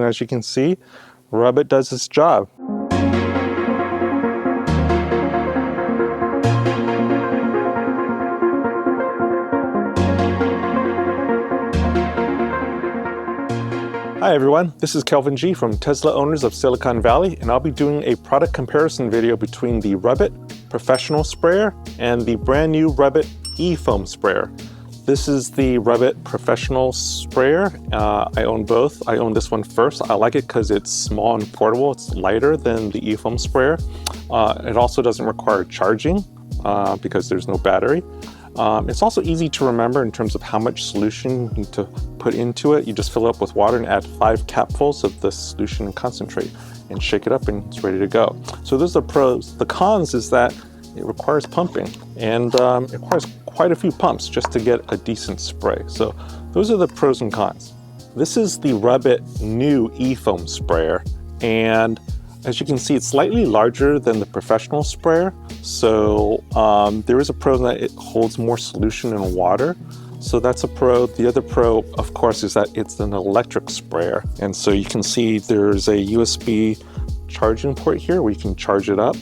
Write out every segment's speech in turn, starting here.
As you can see, Rubbit does its job. Hi everyone, this is Kelvin G from Tesla Owners of Silicon Valley, and I'll be doing a product comparison video between the Rubbit Professional Sprayer and the brand new Rubbit e-foam sprayer. This is the Rubbit Professional Sprayer. I own both. I own this one first. I like it because it's small and portable. It's lighter than the e-foam sprayer. It also doesn't require charging because there's no battery. It's also easy to remember in terms of how much solution you need to put into it. You just fill it up with water and add 5 capfuls of the solution and concentrate and shake it up and it's ready to go. So those are the pros. The cons is that it requires pumping and it requires quite a few pumps just to get a decent spray. So those are the pros and cons. This is the Rubbit new e-foam sprayer, and as you can see, it's slightly larger than the professional sprayer. So there is a pro in that it holds more solution in water. So that's a pro. The other pro, of course, is that it's an electric sprayer. And so you can see there's a USB charging port here where you can charge it up.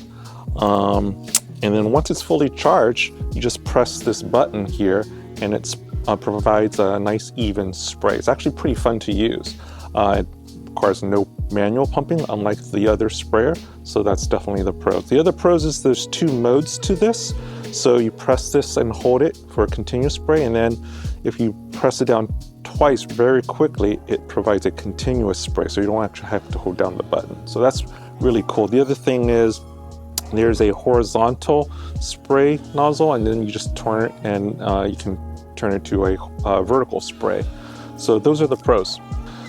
And then once it's fully charged, you just press this button here and it provides a nice even spray. It's actually pretty fun to use. It requires no manual pumping, unlike the other sprayer, so that's definitely the pros. The other pros is there's 2 modes to this. So you press this and hold it for a continuous spray, and then if you press it down twice very quickly, it provides a continuous spray, so you don't actually have to hold down the button. So that's really cool. The other thing is there's a horizontal spray nozzle, and then you just turn it and you can turn it to a vertical spray. So those are the pros.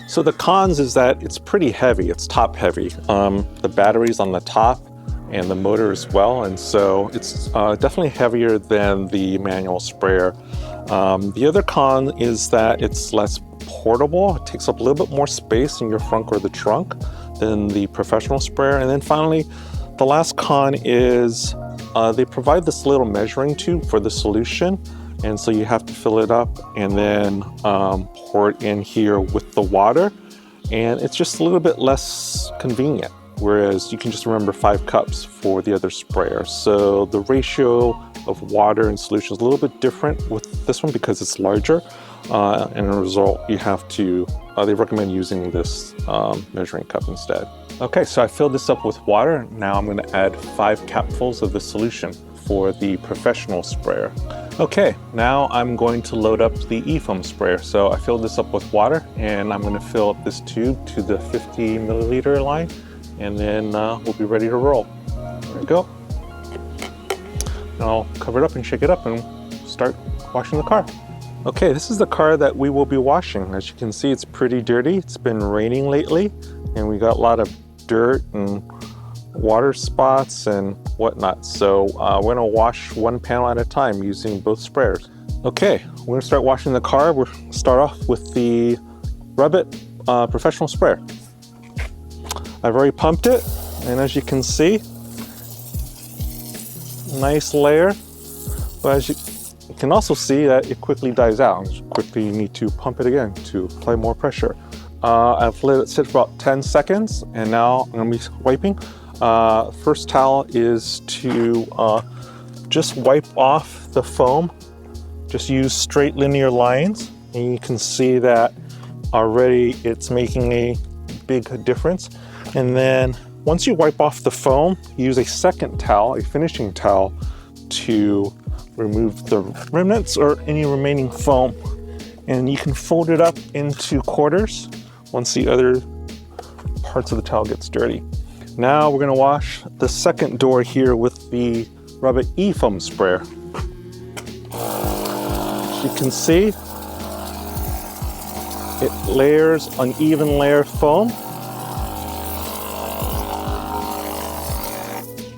So the cons is that it's pretty heavy. It's top heavy. The battery's on the top and the motor as well. And so it's definitely heavier than the manual sprayer. The other con is that it's less portable. It takes up a little bit more space in your front or the trunk than the professional sprayer. And then finally, the last con is they provide this little measuring tube for the solution. And so you have to fill it up and then pour it in here with the water. And it's just a little bit less convenient, whereas you can just remember 5 cups for the other sprayer. So the ratio of water and solution is a little bit different with this one because it's larger. And as a result, you have to, they recommend using this measuring cup instead. Okay, so I filled this up with water. Now I'm gonna add 5 capfuls of the solution for the professional sprayer. Okay, now I'm going to load up the e-foam sprayer. So I filled this up with water and I'm gonna fill up this tube to the 50 milliliter line, and then we'll be ready to roll. There we go. And I'll cover it up and shake it up and start washing the car. Okay, this is the car that we will be washing. As you can see, it's pretty dirty. It's been raining lately and we got a lot of dirt and water spots and whatnot. So we're gonna wash one panel at a time using both sprayers. Okay, we're gonna start washing the car. We'll start off with the Rubbit Professional Sprayer. I've already pumped it, and as you can see, nice layer. But as you can also see that it quickly dies out. Quickly you need to pump it again to apply more pressure. I've let it sit for about 10 seconds, and now I'm gonna be wiping. First towel is to just wipe off the foam. Just use straight linear lines, and you can see that already it's making a big difference. And then once you wipe off the foam, use a second towel, a finishing towel, to remove the remnants or any remaining foam. And you can fold it up into quarters once the other parts of the towel gets dirty. Now we're gonna wash the second door here with the Rubbit e-foam sprayer. As you can see, it layers an even layer of foam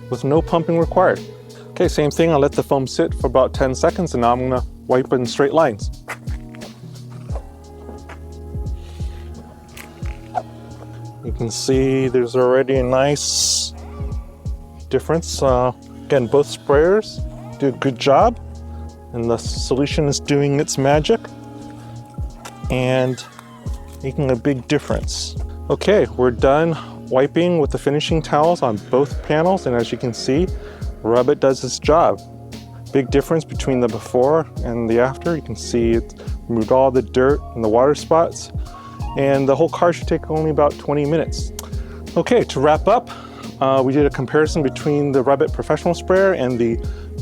with no pumping required. Okay, same thing, I'll let the foam sit for about 10 seconds and now I'm gonna wipe in straight lines. You can see there's already a nice difference. Again, both sprayers do a good job and the solution is doing its magic and making a big difference. Okay, we're done wiping with the finishing towels on both panels, and as you can see, Rubbit does its job. Big difference between the before and the after. You can see it removed all the dirt and the water spots, and the whole car should take only about 20 minutes. Okay, to wrap up, we did a comparison between the Rubbit Professional Sprayer and the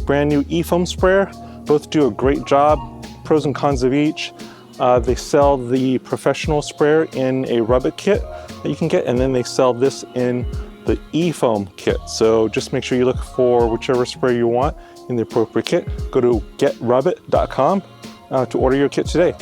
brand new e-foam sprayer. Both do a great job, pros and cons of each. They sell the professional sprayer in a Rubbit kit that you can get, and then they sell this in the e-foam kit. So just make sure you look for whichever sprayer you want in the appropriate kit. Go to getrubbit.com to order your kit today.